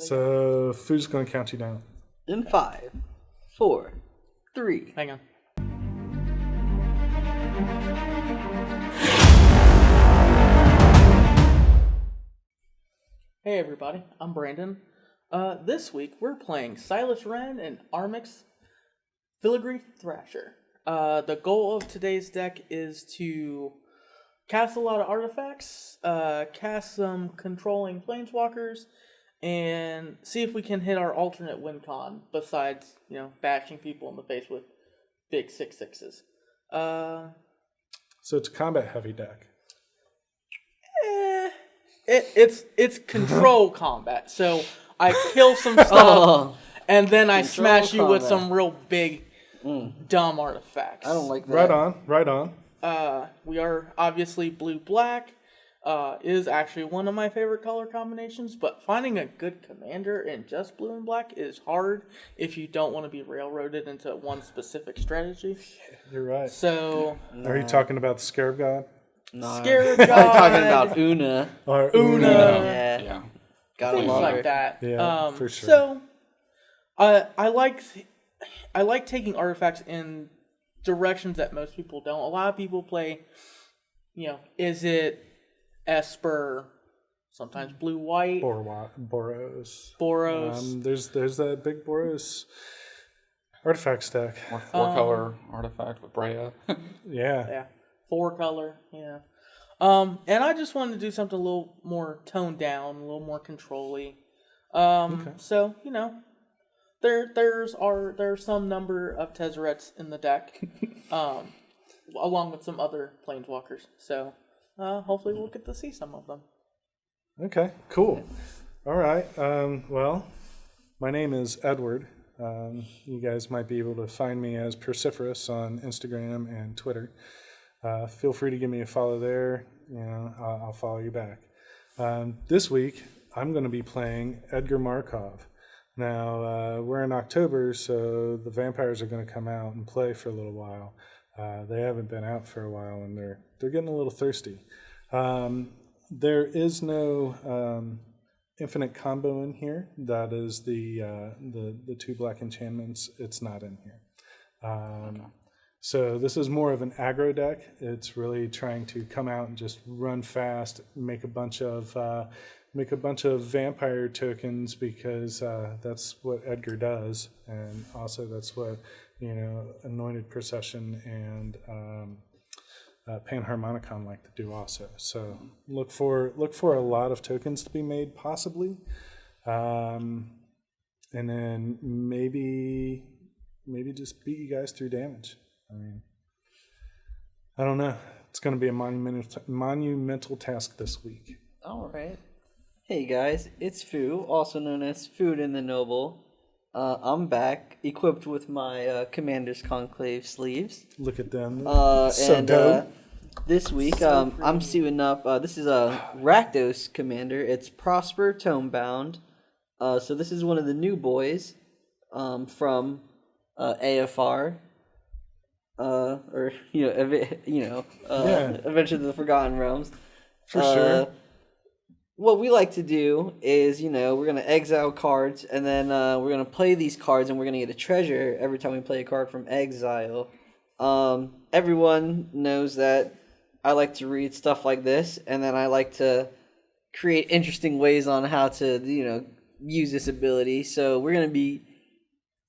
So, Foo's going to count you down. In 5, 4, 3. Hang on. Hey everybody, I'm Brandon. This week we're playing Silas Renn and Armix Filigree Thrasher. The goal of today's deck is to cast a lot of artifacts, cast some controlling planeswalkers, and see if we can hit our alternate win con besides, bashing people in the face with big 6/6s. So it's a combat heavy deck. It's control combat. So I kill some stuff, and then I smash you with some real big, dumb artifacts. I don't like that. Right on. We are obviously blue-black. Is actually one of my favorite color combinations, but finding a good commander in just blue and black is hard if you don't want to be railroaded into one specific strategy. You're right. So, Are you talking about the Scarab God? No. Scarab God. I'm talking about Una. Or Una. Yeah. Gotta Things love like her. that. Yeah, for sure. So, I like taking artifacts in directions that most people don't. A lot of people play, is it Esper, sometimes blue-white. Boros. There's that big Boros artifact stack. Or 4-color artifact with Brea. Yeah. 4-color, yeah. And I just wanted to do something a little more toned down, a little more control-y. Okay. So, there's some number of Tezzeret's in the deck, along with some other planeswalkers. So, hopefully we'll get to see some of them. Okay, cool. All right. Well, my name is Edward. You guys might be able to find me as Persiferous on Instagram and Twitter. Feel free to give me a follow there. I'll follow you back. This week, I'm going to be playing Edgar Markov. Now, we're in October, so the vampires are going to come out and play for a little while. They haven't been out for a while, and they're getting a little thirsty. There is no infinite combo in here. That is the 2 black enchantments. It's not in here. So this is more of an aggro deck. It's really trying to come out and just run fast, make a bunch of vampire tokens because that's what Edgar does, and also that's what Anointed Procession and Panharmonicon like to do also. So look for a lot of tokens to be made possibly, and then maybe just beat you guys through damage. I don't know. It's going to be a monumental task this week. All right. Hey guys, it's Foo, also known as Food in the Noble. I'm back, equipped with my Commander's Conclave sleeves. Look at them. Dope. This week, I'm suiting up. This is a Rakdos Commander. It's Prosper Tome-Bound. So this is one of the new boys from AFR. Adventure to the Forgotten Realms. For sure. What we like to do is, we're going to exile cards, and then we're going to play these cards, and we're going to get a treasure every time we play a card from exile. Everyone knows that I like to read stuff like this, and then I like to create interesting ways on how to, use this ability. So we're going to be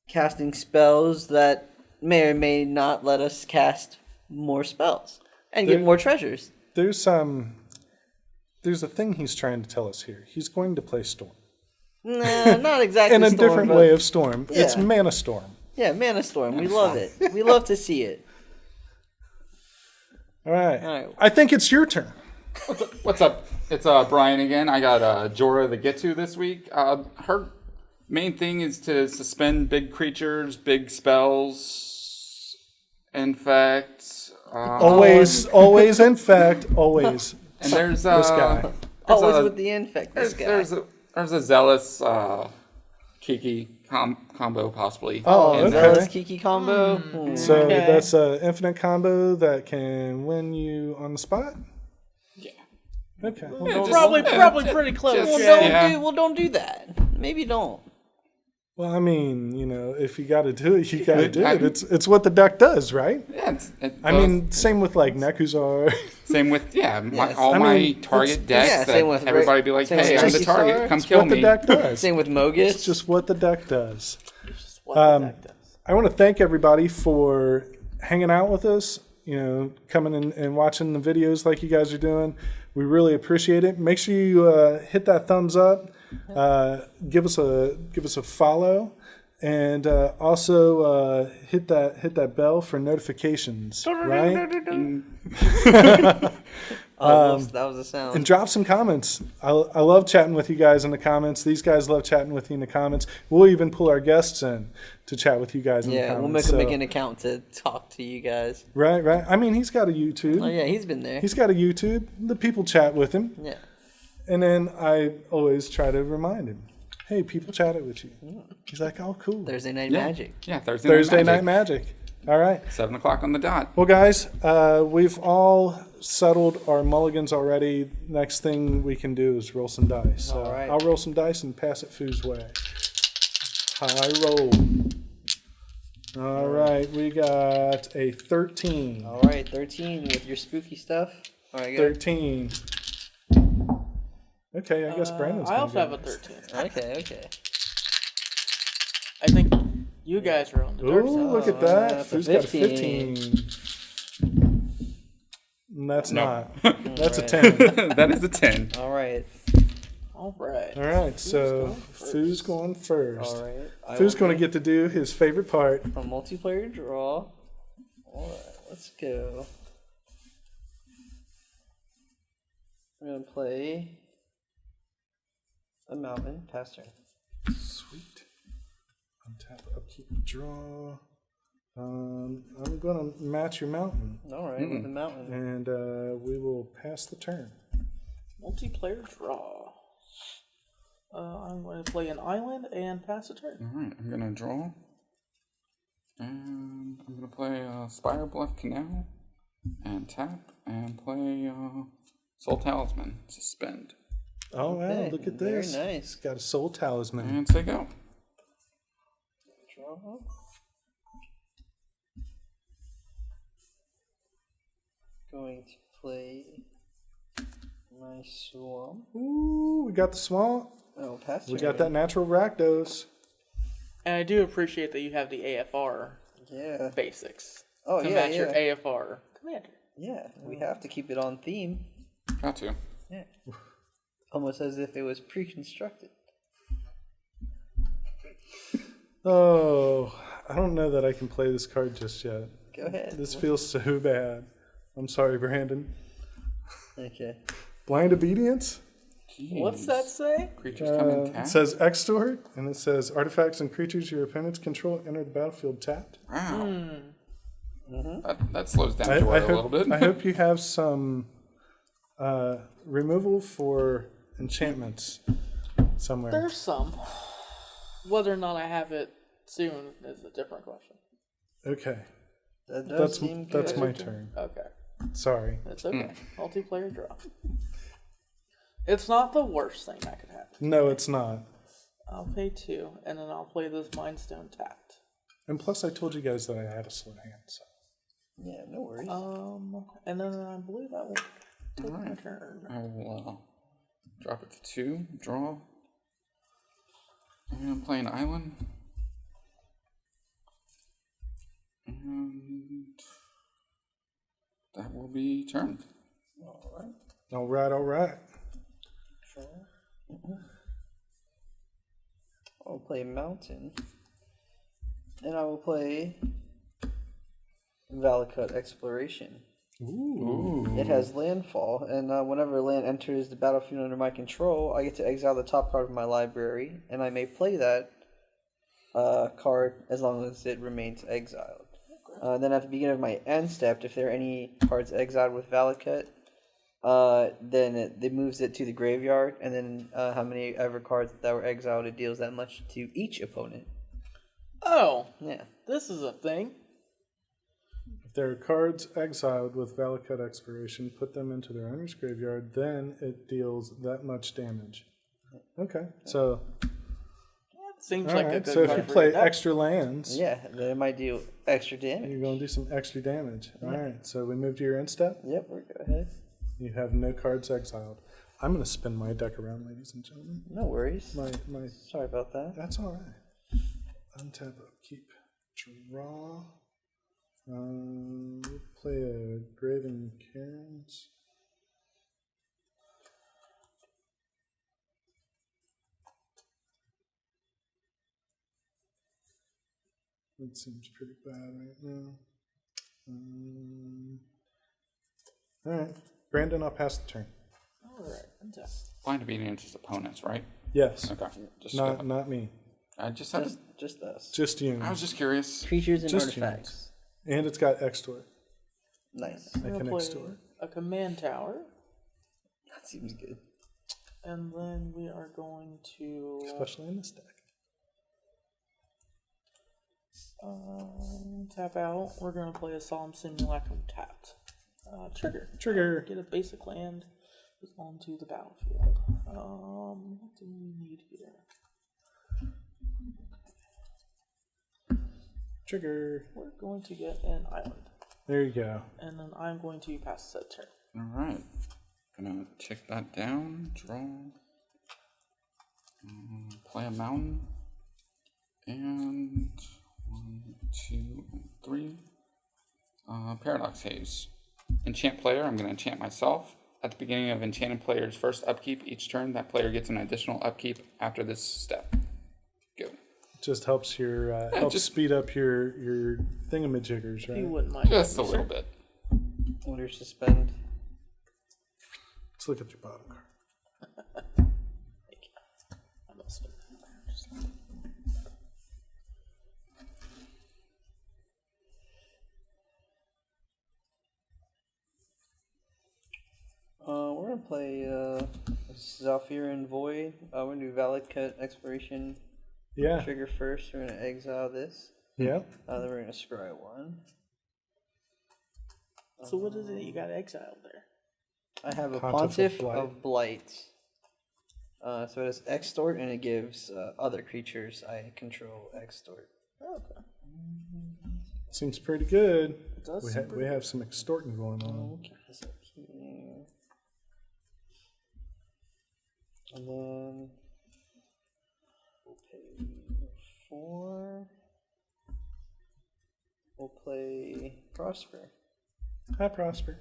casting spells that may or may not let us cast more spells and get more treasures. There's a thing he's trying to tell us here. He's going to play Storm. Nah, not exactly in a Storm, different way of Storm. Yeah. It's Mana Storm. Yeah, Mana Storm. We love it. We love to see it. All right. I think it's your turn. What's up? It's Bryan again. I got Jhoira the Ghitu this week. Her main thing is to suspend big creatures, big spells. Infect. Always infect. Always. And there's this guy. Always with the infect. This guy. There's a zealous Kiki combo possibly. Oh, okay. Zealous Kiki combo. So that's an infinite combo that can win you on the spot. Yeah. Okay. Well, probably pretty close. Don't do that. maybe don't. Well, I mean, if you got to do it, you got to do it. It's what the deck does, right? Yeah, I mean, same with like Nekuzar. same with Yes. my target decks. yeah, that same with everybody be like, same with hey, I'm the Jesse target. Star. Come It's kill what me. the deck does. Same with Mogus. It's just what the deck does. It's just what the deck does. I want to thank everybody for hanging out with us, coming in and watching the videos like you guys are doing. We really appreciate it. Make sure you hit that thumbs up, give us a follow, and also hit that bell for notifications, right? that was the sound. And drop some comments. I love chatting with you guys in the comments. These guys love chatting with you in the comments. We'll even pull our guests in to chat with you guys in the comments. We'll make an account to talk to you guys. Right. I mean, he's got a YouTube. Oh yeah, he's been there. He's got a YouTube. The people chat with him. Yeah. And then I always try to remind him, hey, people chatted with you. He's like, oh, cool. Thursday Night Magic. Yeah, Thursday Night Magic. All right. 7 o'clock on the dot. Well, guys, we've all settled our mulligans already. Next thing we can do is roll some dice. All right. I'll roll some dice and pass it Foo's way. High roll. All right, we got a 13. All right, 13 with your spooky stuff. All right, good. 13. Okay, I guess Brandon's I gonna also go have a next. 13. Okay. I think you guys are on the dark Ooh, side. look at that's that. a Foo's got a 15. 15. And that's not. That's a Right. 10. That is a 10. All right. All right. All right, so Foo's going first. All right. Foo's going to get to do his favorite part. a multiplayer draw. All right, let's go. I'm gonna play a mountain. Pass turn. Sweet. Untap, upkeep, draw. I'm going to match your mountain, All right, with the mountain. and we will pass the turn. Multiplayer draw. I'm going to play an island and pass a turn. All right, I'm going to draw. And I'm going to play Spire Bluff Canal and tap and play Soul Talisman. Suspend. Oh, wow, Okay, look at very this. nice. It's got a soul talisman. And say go. Draw. Going to play my swamp. Ooh, we got the swamp. Oh, pass turn. We got that natural Rakdos. And I do appreciate that you have the AFR Yeah. basics Oh, to yeah, match yeah. your AFR commander. Yeah, we have to keep it on theme. Got to. Yeah. Almost as if it was pre-constructed. Oh, I don't know that I can play this card just yet. Go ahead. This feels so bad. I'm sorry, Brandon. Okay. Blind Obedience? What's that say? Creatures come in It tap. says Extort, and it says artifacts and creatures your opponents control enter the battlefield tapped. Wow. That slows down I Jhoira a little bit. hope you have some removal for enchantments somewhere. There's some. Whether or not I have it soon is a different question. Okay, That does seem good. that's my turn. Okay. Sorry. It's okay. Multiplayer draw. It's not the worst thing that could happen. No, it's not. I'll pay 2, and then I'll play this Mind Stone tapped. And plus, I told you guys that I had a slow hand. So. Yeah, no worries. And then I believe I will take my turn. I will drop it to 2, draw. And I'm playing Island. And that will be turn. All right. I'll play Mountain. And I will play Valakut Exploration. Ooh. It has landfall, and whenever land enters the battlefield under my control, I get to exile the top card of my library, and I may play that card as long as it remains exiled. Then at the beginning of my end step, if there are any cards exiled with Valakut, then it moves it to the graveyard, and then how many ever cards that were exiled, it deals that much to each opponent. Oh, Yeah. this is a thing. If there are cards exiled with Valakut expiration, put them into their owner's graveyard, then it deals that much damage. Okay, so Seems All like a right. good So if card you for play your deck. extra lands, Yeah, then it might do extra damage. you're going to do some extra damage. All right. So we move to your end step. Yep, we're go ahead. You have no cards exiled. I'm going to spin my deck around, ladies and gentlemen. No worries. My Sorry about that. That's all right. Untap, upkeep, draw. Play a Graven Cairns. That seems pretty bad right now. All right, Brandon, I'll pass the turn. All right. Untap. Blind Obedience is opponents, right? Yes, Okay. Just not me, I just had. Just us. just you. I was just curious. Creatures and Just artifacts. And it's got extort. Nice. I We're can gonna play extort. a command tower, That seems good. and then we are going to Especially in this deck. tap out. We're gonna play a Solemn Simulacrum tapped. Trigger. Trigger. Get a basic land onto the battlefield. What do we need here? Trigger. We're going to get an island, There you go. and then I'm going to pass said turn. All right. Gonna tick that down. Draw. Play a mountain. And 1, 2, and 3. Paradox Haze. Enchant player. I'm gonna enchant myself. At the beginning of enchanted player's first upkeep each turn, that player gets an additional upkeep after this step. Go. Just helps your helps just- speed up your thingamajiggers, If you right? wouldn't mind. Just a helping me, little sir. bit. Order suspend. Let's look at your bottom card. Thank you. I'm gonna spin that. We're gonna play Zalfiran Void. We're gonna do Valid Cut Expiration Yeah, trigger first. We're gonna exile this. yeah. Then we're gonna scry one. So what is it you got exiled there? I have a Pontiff of Pontiff of Blight. So it has extort and it gives other creatures I control extort. Okay. Seems pretty good. It does We, seem we have some extorting going on. Get this up here. And then we'll pay 4. We'll play Prosper. Hi, Prosper.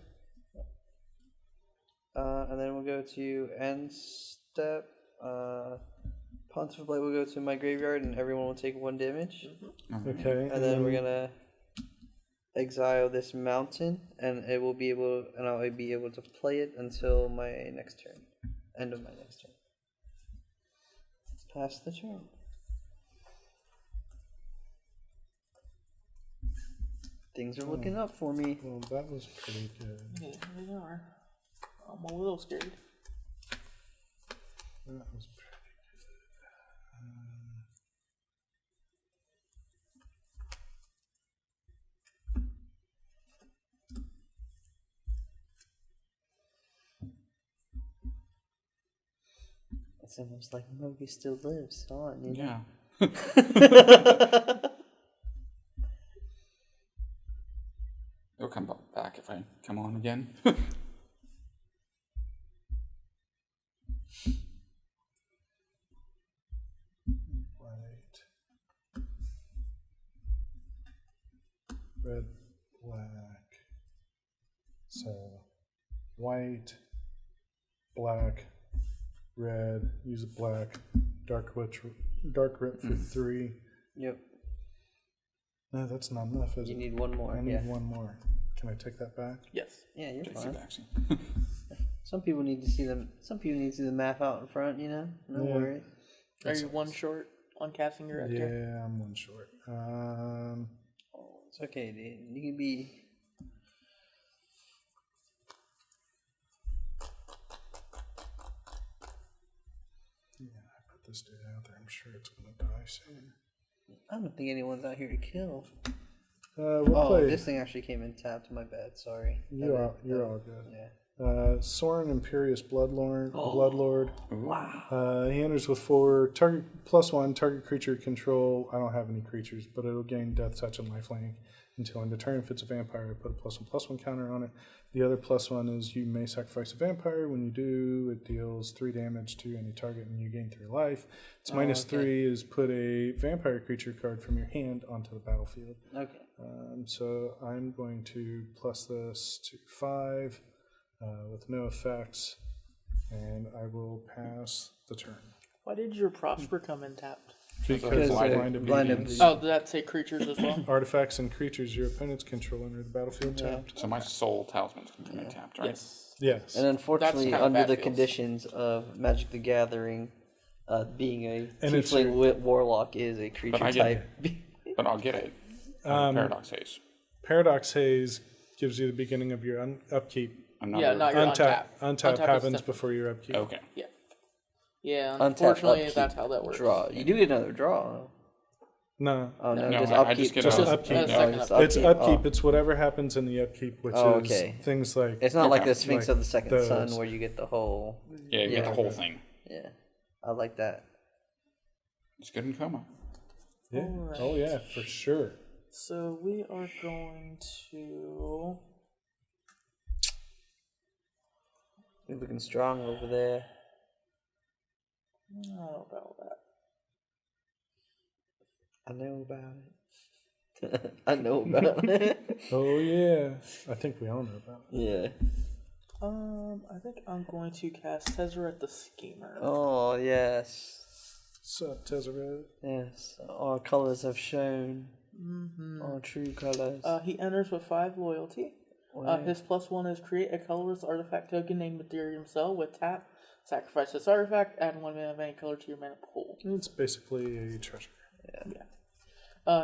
And then we'll go to end step. Pontiff of Blight will go to my graveyard and everyone will take 1 damage. Okay. And then we're gonna exile this mountain and it will be able and I'll be able to play it until my next turn. End of my next turn. Pass the turn. Things are looking up for me. Well, that was pretty good. Yeah, they are. I'm a little scared. That was pretty It's almost like Mogi still lives on, you know? Yeah. It'll come back if I come on again. white. Red, black. So, white, black, red, use a black, dark rip for 3. Yep. No, that's not enough, is You it? need one more. I need Yeah. one more. Can I take that back? Yes. Yeah, you're JC fine. Baxi. Some people need to see them. Some people need to see the map out in front. You know, no Yeah. worries. Are you one short on casting your Edgar? Yeah, I'm one short. Oh, it's okay, dude. You can be. Yeah, I put this dude out there. I'm sure it's gonna die soon. I don't think anyone's out here to kill. We'll Oh, play. this thing actually came in tapped. My bad. Sorry. You're all good. Yeah. Soren Imperious Bloodlord. Wow. He enters with 4 target +1 target creature control. I don't have any creatures, but it'll gain Death Touch and Lifelink until end of turn. If it's a vampire, I put a +1/+1 counter on it. The other +1 is you may sacrifice a vampire. When you do, it deals 3 damage to any target, and you gain 3 life. Its -3 is put a vampire creature card from your hand onto the battlefield. Okay. So I'm going to plus this to 5 with no effects, and I will pass the turn. Why did your Prosper come in tapped? Because Blind blind Obedience. obedience. Oh, did that say creatures as well? Artifacts and creatures your opponents control enter the battlefield tapped. So my soul talismans can come in tapped, right? Yes. Yes. And unfortunately, That's how under bad the feels. conditions of Magic the Gathering, being a And it's tiefling warlock is a creature I get type. But I'll get it. Paradox Haze. Paradox Haze gives you the beginning of your upkeep. Another, Yeah, not your Untap untap. Untap is happens different. before your upkeep. Okay. Yeah. Yeah, Untap, unfortunately, upkeep, that's how that works. Draw. You do get another draw. No. Oh, no, No, just I upkeep. just get Just a upkeep. a second just upkeep. It's upkeep. Oh. It's whatever happens in the upkeep, which Oh, is okay. things like It's not like Okay. the Sphinx Like of the Second those. Sun where you get the whole. Yeah, you get Yeah. the whole thing. Yeah, I like that. It's good in coma. yeah. Alright. Oh yeah, for sure. So we are going to. You're looking strong over there. I don't know about that. I know about it. I know about it. Oh yeah, I think we all know about it. Yeah. I think I'm going to cast Tezzeret the Schemer. Oh yes, So Tezzeret. yes. Our colors have shown. Mm-hmm. Our true colors. He enters with 5 loyalty. His +1 is create a colorless artifact token named Ethereum Cell with tap. Sacrifice this artifact. Add 1 mana of any color to your mana pool. It's basically a treasure.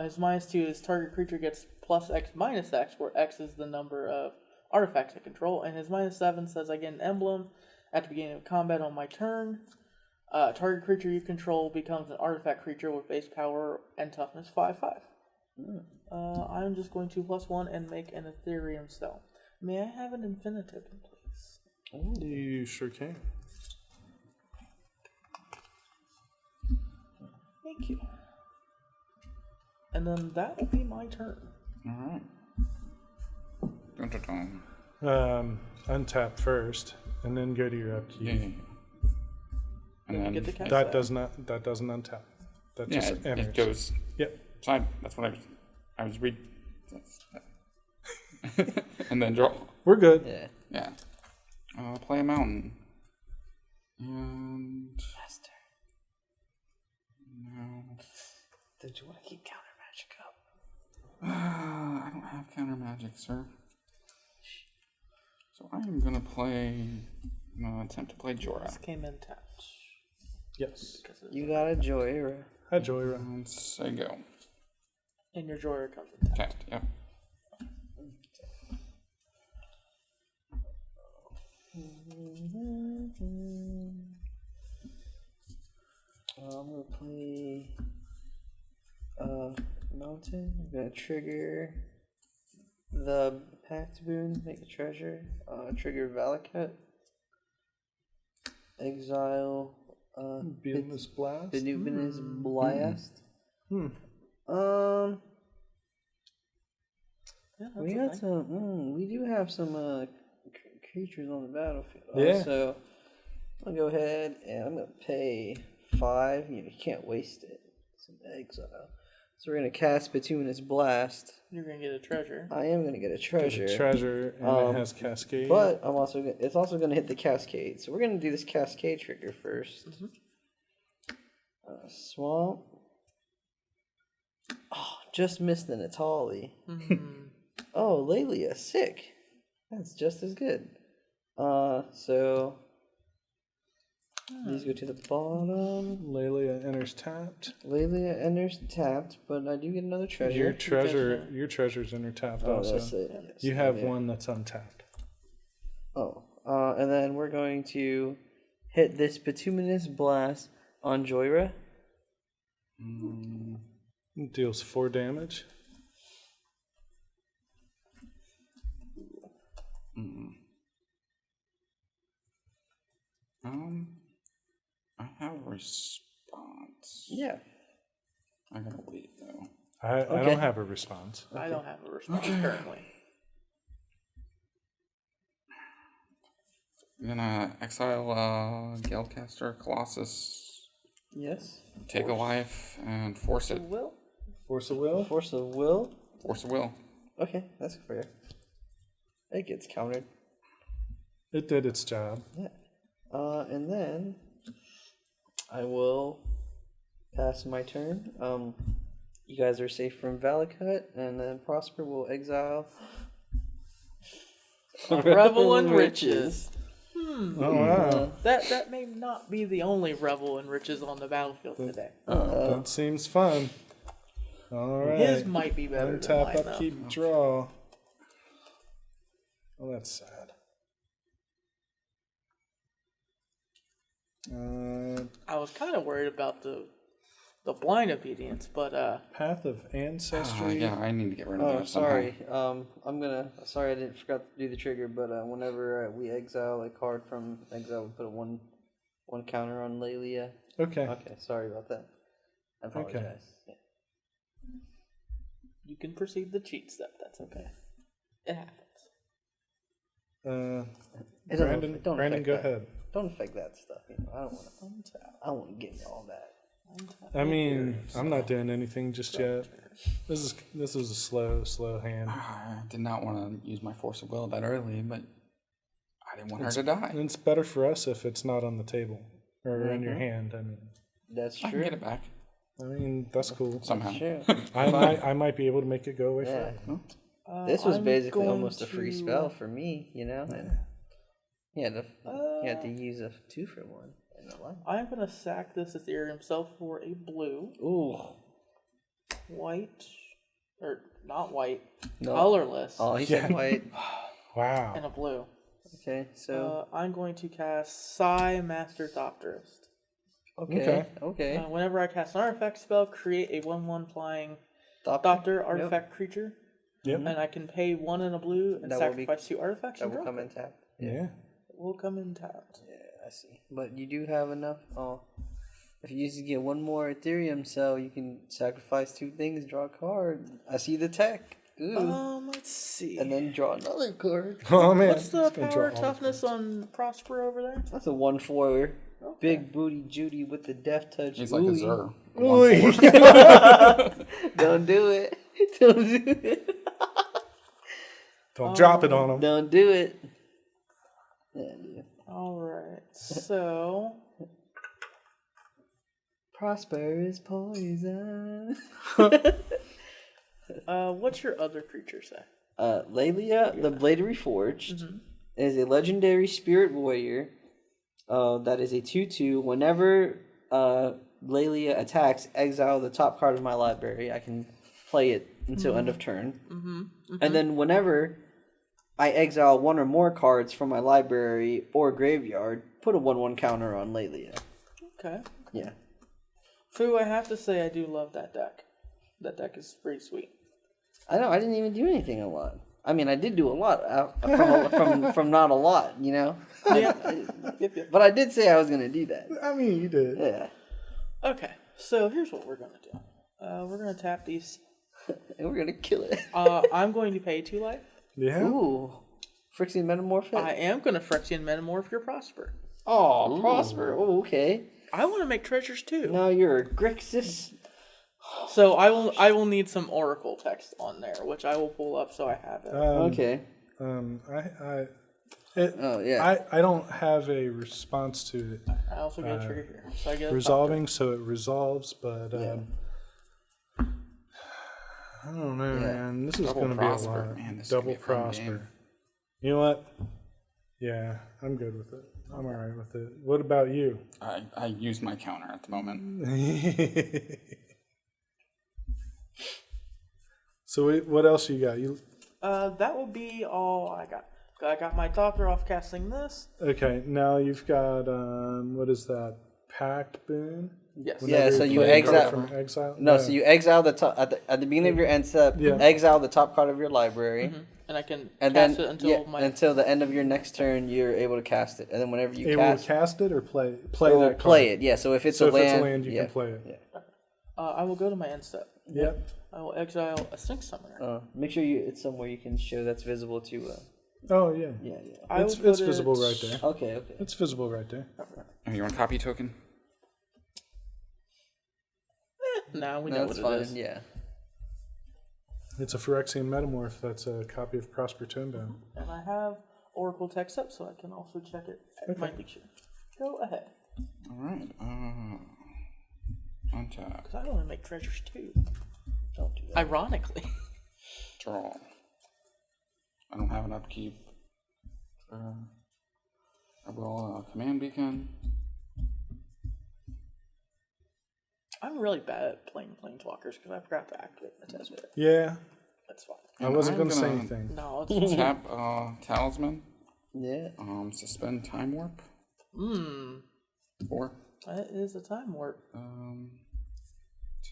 His -2 is target creature gets +X -X, where X is the number of artifacts I control. And his -7 says I get an emblem at the beginning of combat on my turn. Target creature you control becomes an artifact creature with base power and toughness 5/5. I'm just going to +1 and make an Ethereum Cell. May I have an infinitive, please? You sure can. Thank you. And then that will be my turn. All right. Dun, dun, dun. Untap first, and then go to your upkeep. Yeah. And Then then we get the cast That that. does not. That doesn't untap. That yeah, just it enters. goes. Yep. So that's what I was reading. And then draw. We're good. Yeah. Yeah. Play a mountain. And Master. no. Did you want to keep counter magic up? I don't have counter magic, sir. So I am gonna play. Attempt to play Jhoira. This came in tapped. Yes. You got a Jhoira. Hi, Jhoira. Let's say go. And your Jhoira comes in tapped. Tapped. Yep. I'm gonna play Mountain. I'm gonna trigger the Pact Boon, make a treasure. Trigger Valakut. Exile Beatinous Blast. Benuvinous Blast. Yeah, that's We a got thing. some. We do have some creatures on the battlefield. Yeah. So I'll go ahead and I'm gonna pay 5. You can't waste it. Some exile. So we're gonna cast Bituminous Blast. You're gonna get a treasure. I am gonna get a treasure, Treasure, and it has Cascade. but I'm also it's also gonna hit the Cascade. So we're gonna do this Cascade trigger first. Swamp. Oh, just missed an Atali. Oh, Lelia, sick. That's just as good. So these go to the bottom. Lelia enters tapped. Lelia enters tapped, but I do get another treasure. Your treasure's enter tapped Oh, also. that's it. Yes. You have Yeah. one that's untapped. Oh, and then we're going to hit this Bituminous Blast on Jhoira. It deals 4 damage. I have a response. Yeah. I gotta wait though. I Okay. don't have a response. I don't have a response currently. I'm gonna exile Galecaster, Colossus, Yes. take a life, and force it. Will? Force of will? Force of will. Force a will. Okay, that's fair. It gets countered. It did its job. Yeah. And then I will pass my turn. You guys are safe from Valakut, and then Prosper will exile Revel in Riches. Oh, wow. That may not be the only Revel in Riches on the battlefield today. That seems fun. All right. His might be better than Untap, mine, though. upkeep, draw. Oh, that's sad. I was kind of worried about the blind obedience, but Path of Ancestry. Yeah, I need to get rid of Oh, that somehow. sorry. Sorry, I didn't forgot to do the trigger. But whenever we exile a card from exile, we put a one counter on Lelia. Okay. Okay, sorry about that. I apologize. Yeah. you can proceed the cheat step. That's okay. It happens. It doesn't- Brandon, don't Brandon, affect go that. ahead. Don't affect that stuff. You know, I don't want to get into all that. I mean, I'm not doing anything just yet. This is a slow hand. I did not want to use my force of will that early, but I didn't want her to die. And it's better for us if it's not on the table or in your hand. I mean, That's I can true. get it back that's cool. somehow. True. I might be able to make it go away Yeah. forever. This was I'm basically going almost a free to- spell for me, you know. And you had to use a 2-for-1 in the line. I'm gonna sack this Ethereum Self for a blue, Ooh. white, or not white, No. colorless, Oh, he said Yeah. white. Wow. and a blue. Okay, so I'm going to cast Psi Master Doctorist. okay. Whenever I cast an artifact spell, create a 1/1 flying Doctor Doctor artifact creature, Yep. and I can pay 1 and a blue and That will be- sacrifice 2 artifacts that and will draw. come in tapped. Yeah. It will come in tapped. Yeah, I see. But you do have enough. Oh, if you just get one more Ethereum cell, you can sacrifice 2 things, draw a card. I see the tech. Ooh. Let's see. And then draw another card. Oh man. What's the It's gonna power draw all toughness on Prosper over there? That's a 1/4. Okay. Big booty Judy with the death touch. He's like a Zer. Don't do it. Don't do it. Don't drop it on them. Don't do it. Yeah, dude. All right. So Prosper is poison. what's your other creature say? Lelia, the Blade Reforged, is a legendary spirit warrior. That is a 2/2. Whenever Lelia attacks, exile the top card of my library. I can play it until end of turn. And then whenever I exile 1 or more cards from my library or graveyard, put a 1/1 counter on Lelia. Okay. Yeah. Fu, I have to say I do love that deck. That deck is pretty sweet. I know, I didn't even do anything a lot. I mean, I did do a lot from not a lot, you know? Yep. But I did say I was going to do that. I mean, you did. Yeah. Okay. So here's what we're gonna do. We're gonna tap these. And we're going to kill it. I'm going to pay 2 life. Yeah. Ooh. Phyrexian Metamorph? I am gonna Phyrexian Metamorph your Prosper. Oh, Prosper. Oh, okay. I want to make treasures too. Now you're a Grixis. So I will need some Oracle text on there, which I will pull up so I have it. Okay. I don't have a response to it I also get a trigger here. So I get a resolving, so it resolves, but I don't know, man. This is Double going to be a Prosper. lot. Man, this is gonna Double be a fun Prosper. game. You know what? Yeah, I'm good with it. I'm all right with it. What about you? I use my counter at the moment. So what else you got? You that will be all I got. I got my doctor off casting this. okay? Now you've got what is that? Pact boon. Yes. Whenever Yeah, so you play a card exile- from exile. No, Yeah. so you exile the top at the beginning of your end step. Yeah. Exile the top card of your library, And I can and cast then it until until the end of your next turn, you're able to cast it. And then whenever you able cast, to cast it or play or that card. play it. Yeah. So if it's So a if land, it's a land, you yeah. can play it. Yeah. I will go to my end step. Yep. I will exile a Sphinx Summoner. Make sure it's somewhere you can show that's visible to. Oh yeah. Yeah. I It's will put visible it- right there. Okay. It's visible right there. Oh, you want a copy token? Now we No, know that's what fine. it is. Yeah. It's a Phyrexian Metamorph. That's a copy of Prosper Tome-Bound. And I have Oracle text up, so I can also check it at my leisure. Go ahead. All right. Untap. Because I want to make treasures too. Don't do that. Ironically. Draw. I don't have an upkeep. I will command beacon. I'm really bad at playing Planeswalkers because I forgot to activate the test bit. Yeah. That's fine. I wasn't I'm going to say gonna- anything. No, it's Tap Talisman. Yeah. Suspend Time Warp. Mmm. 4. That is a time warp.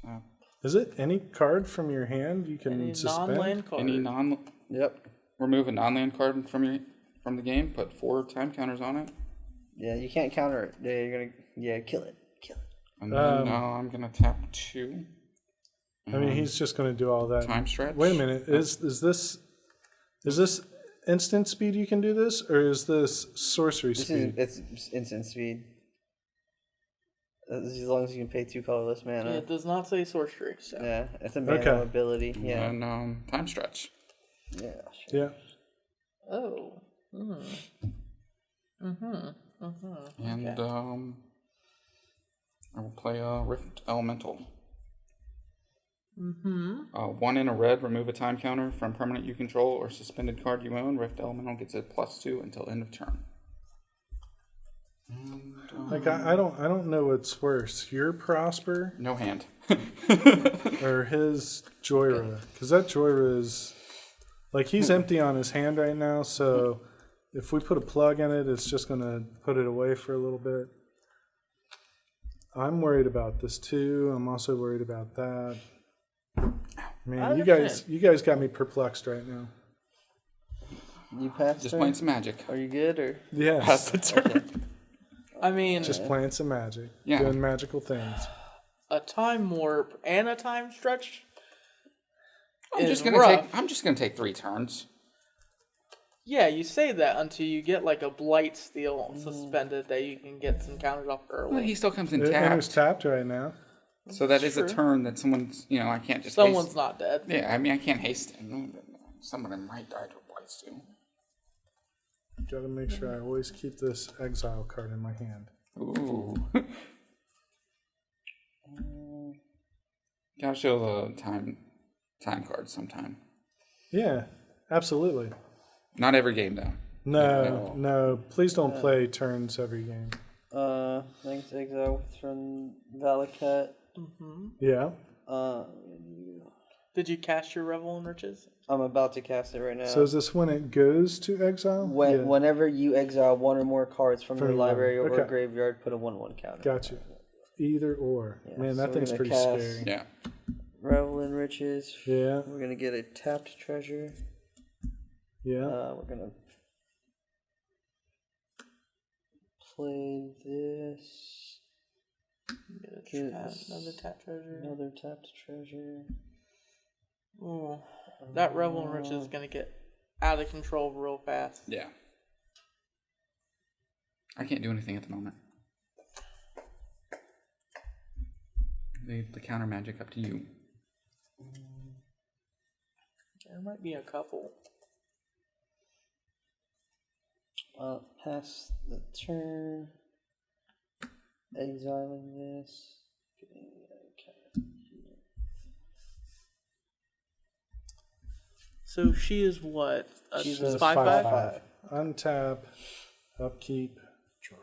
Tap Is it any card from your hand you can Any suspend? non-land card. any non. Yep. Remove a non-land card from the game. Put 4 time counters on it. Yeah, you can't counter it. Yeah, you're gonna kill it. Kill it. And then I'm gonna tap 2. I mean, he's just going to do all that. Time stretch. Wait a minute. Is this instant speed you can do this, or is this sorcery This speed? is it's instant speed. As long as you can pay 2 colorless mana. It does not say sorcery, so. Yeah, it's a mana Okay. ability. Yeah. And time stretch. Yeah. Sure. Yeah. Oh. And I will play a Rift Elemental. 1 in a red, remove a time counter from permanent you control or suspended card you own. Rift Elemental gets a +2 until end of turn. And, Like I don't know what's worse, your Prosper no hand. or his Jhoira, because that Jhoira is like he's empty on his hand right now. So if we put a plug in it, it's just gonna put it away for a little bit. I'm worried about this too. I'm also worried about that. Man, you guys got me perplexed right now. You passed. Just turn? playing some Magic. Are you good or? Yes, Pass the turn. I mean, just playing some magic, Yeah. doing magical things. a time warp and a time stretch. I'm is just gonna rough. take 3 turns. Yeah, you say that until you get like a Blight Steel suspended that you can get some counters off early. Well, he still comes in It enters tapped. tapped right now. So that is a True. turn that someone's, I can't just Someone's haste. not dead. Yeah, I mean, I can't haste. Somebody might die to a Blight Steel. Got to make sure I always keep this exile card in my hand. Ooh. Gotta show the time card sometime. Yeah, absolutely. Not every game though. No. Please don't play turns every game. Thanks exile from Valakut. Yeah. Did you cast your Revel in Riches? I'm about to cast it right now. So is this when it goes to exile? Yeah. Whenever you exile 1 or more cards from your your library or library. Okay. graveyard, put a 1/1 counter. Gotcha. Either or. Yeah, Man, so that we're thing's gonna pretty cast- scary. Yeah. Revel in Riches. Yeah. We're gonna get a tapped treasure. Yeah. We're gonna play this. Another tap treasure. Another tapped treasure. Ooh, that Revel in Riches is gonna get out of control real fast. Yeah. I can't do anything at the moment. Leave the counter magic up to you. There might be a couple. Pass the turn. Exiling this. Getting a counter here. So she is what? She's It's a a 5/5? 5/5. Untap, upkeep, draw.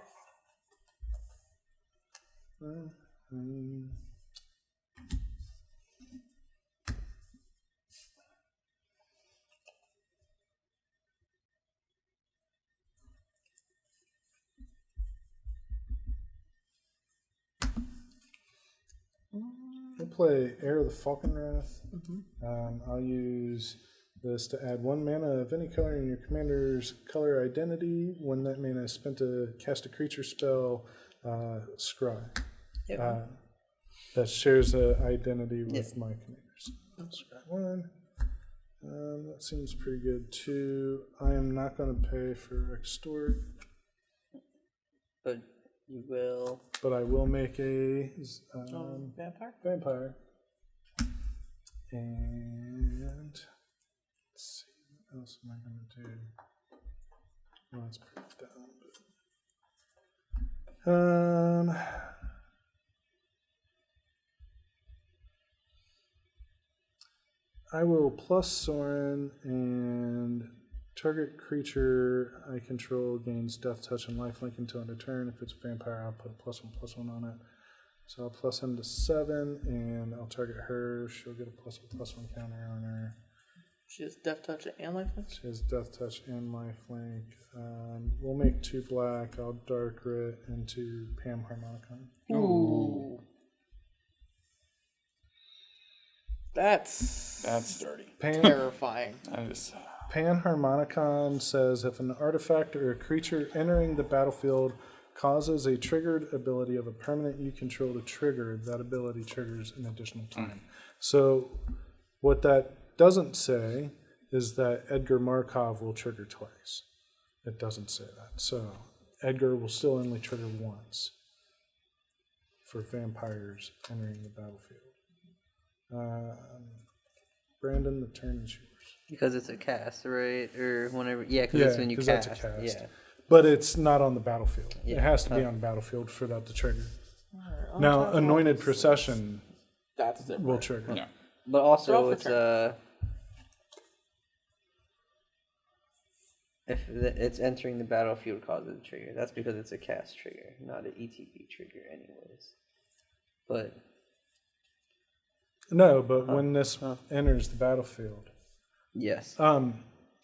play Heir of the Falconwrath. I'll use this to add 1 mana of any color in your commander's color identity. When that mana is spent to cast a creature spell, scry. Yep. That shares an identity with my commanders. Scry 1. That seems pretty good. 2. I am not going to pay for Extort, But you will. but I will make a Vampire? And let's see, what else am I going to do? Well, that's pretty dumb. I will plus Sorin, and target creature I control gains death touch and lifelink until end of turn. If it's a vampire, I'll put a +1/+1 on it. So I'll plus him to 7, and I'll target her. She'll get a +1/+1 counter on her. She has Death Touch and Lifelink? She has death touch and lifelink. We'll make 2 black. I'll dark writ into Pam Harmonicon. Ooh. That's dirty. terrifying. That is. Pan Harmonicon says if an artifact or a creature entering the battlefield causes a triggered ability of a permanent you control to trigger, that ability triggers an additional time. So what that doesn't say is that Edgar Markov will trigger twice. It doesn't say that. So Edgar will still only trigger once for vampires entering the battlefield. Brandon, the turn is yours. Because it's a cast, right? Or whenever. Yeah, because it's when you 'cause cast. that's a cast. Yeah. But it's not on the battlefield. Yeah. It has to be on the battlefield for that to trigger. Right, Now, Anointed Procession that's different. will trigger. Yeah. But also, Draw for it's turn. if it's entering the battlefield causes a trigger. That's because it's a cast trigger, not an ETB trigger, anyways. But No, but when this enters the battlefield. yes,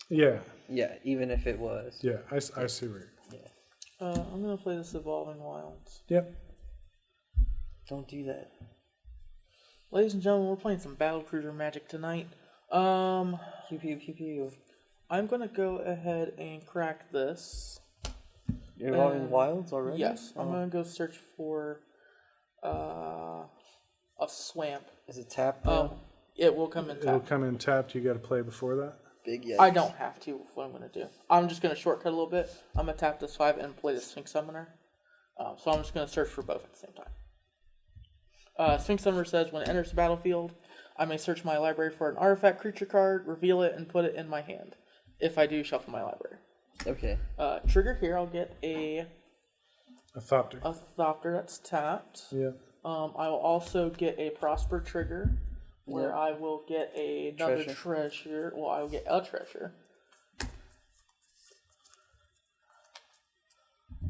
Yeah, yeah. Even if it was, yeah, I see where you're. I'm gonna play this Evolving Wilds. Yep. don't do that. Ladies and gentlemen, we're playing some Battlecruiser Magic tonight. Pew pew pew pew. I'm gonna go ahead and crack this. You're Evolving Wilds already? Yes, I'm gonna go search for a swamp. Is it tapped now? It will come in It'll tap. come in tapped. You got to play before that. Big yes. I don't have to. What I'm gonna do, I'm just gonna shortcut a little bit. I'm gonna tap this 5 and play the Sphinx Summoner. So I'm just gonna search for both at the same time. Sphinx Summoner says when it enters the battlefield, I may search my library for an artifact creature card, reveal it, and put it in my hand. If I do, shuffle my library. Okay. Trigger here, I'll get a Thopter. Thopter that's tapped. Yeah. I will also get a Prosper trigger, where I will get another treasure. Well, I will get a treasure.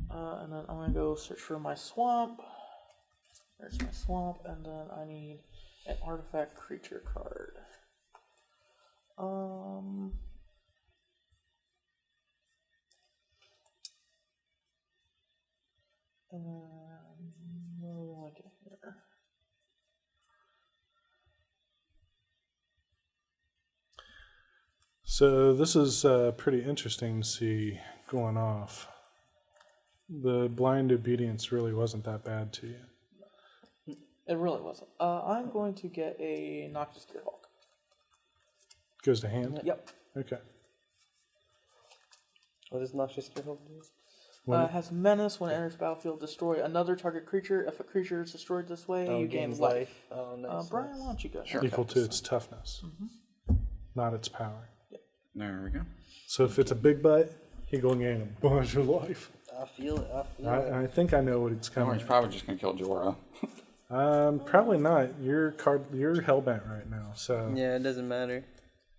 And then I'm going to go search for my swamp. There's my swamp, and then I need an artifact creature card. And what do we want to get here? So this is pretty interesting to see going off. The blind obedience really wasn't that bad to you. It really wasn't. I'm going to get a Noxious Gearhulk. Goes to hand? Yep. Okay. What does Noxious Gearhulk do? It has Menace. When it enters battlefield, destroy another target creature. If a creature is destroyed this way, you gain life. Oh, nice. Brian, why don't you go? Sure. Equal to its toughness, not its power. There we go. So if it's a big butt, he gonna gain a bunch of life. I feel it. I think I know what it's No, coming. he's probably just gonna kill Jhoira. Probably not. You're hellbent right now. So Yeah, it doesn't matter.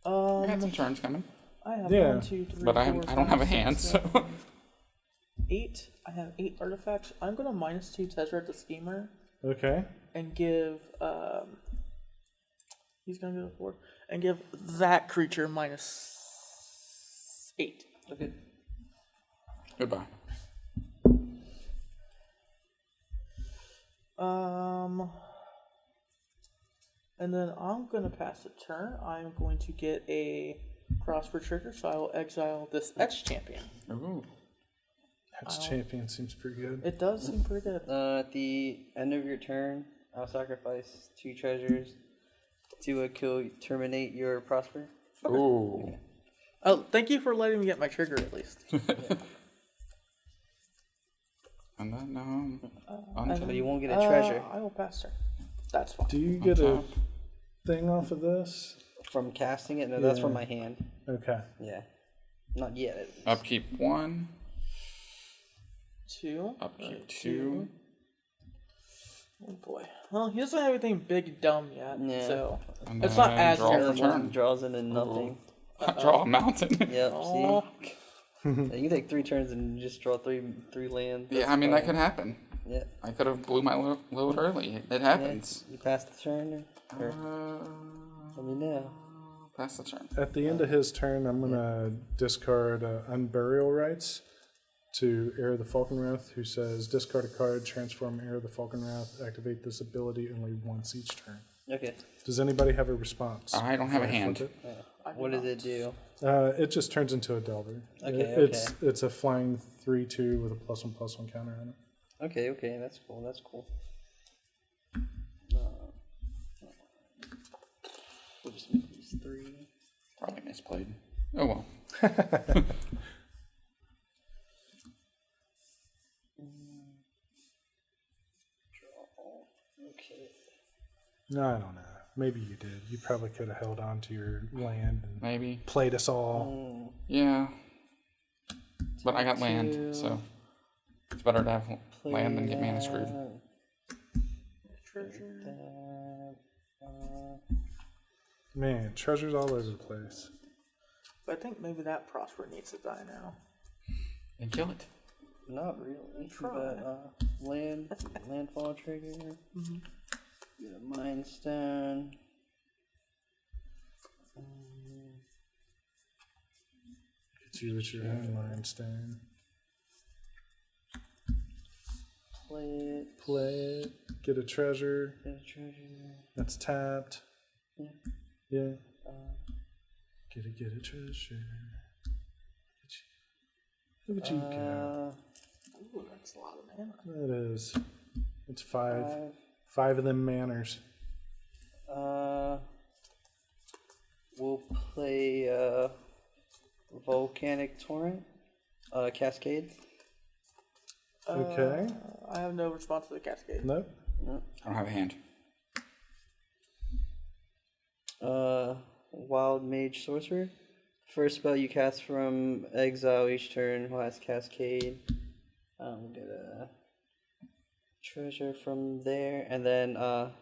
I had some turns coming, I have Yeah. 1, 2, 3, but I 4, don't have a 5, hand, 6, so 7, 8. I have 8 artifacts. I'm going to -2 Tezzeret the Schemer okay. and give he's going to go to 4 and give that creature -8. Okay. goodbye. And then I'm going to pass a turn. I'm going to get a Prosper trigger, so I will exile this X champion. Ooh. Champion seems pretty good. It does seem pretty good. At the end of your turn, I'll sacrifice 2 treasures to terminate your Prosper. Ooh. Oh, thank you for letting me get my trigger at least. And then, But you won't get a treasure. I will pass turn. That's fine. Do you get a thing off of this? From casting it? No, that's from my hand. Okay. Yeah. Not yet, at least. upkeep 1. 2. Upkeep 2. Oh boy. Well, he doesn't have anything big and dumb yet, Yeah. so And it's not then as draw for terrible. turn. Draws into nothing. Draw a mountain. Yep, Oh. see? Yeah, you can take 3 turns and just draw three lands. Yeah, I mean, that could happen. Yeah. I could have blew my load early. It happens. You pass the turn? Or let me know. Pass the turn. At the end of his turn, I'm going to discard Unburial Rights to Heir of the Falconwrath, who says, discard a card, transform Heir of the Falconwrath, activate this ability only once each turn. Okay. Does anybody have a response? I don't have a Before I hand. flip What does it do? it? It just turns into a Delver. Okay, It's a flying 3/2 with a +1/+1 counter on it. Okay, that's cool. That's cool. We'll just make these 3. Probably misplayed. Oh well. Okay. No, I don't know. Maybe you did. You probably could have held on to your land and Maybe. played us all. Yeah. But I got land, so it's better to have land than get mana screwed. Man, treasures all over the place. But I think maybe that Prosper needs to die now. And kill it. Not really. But landfall trigger. Get a Mind Stone. Get you with your own Mind Stone. Play it. Get a treasure. Get a treasure. That's tapped. Yeah. Yeah. Get a treasure. Look at you go. Ooh, that's a lot of mana. That is. It's 5. 5 of them manners. We'll play Volcanic Torrent, Cascade. Okay. I have no response to the Cascade. Nope. I don't have a hand. Wild Mage Sorcerer. First spell you cast from exile each turn will has Cascade. We'll get a treasure from there, and then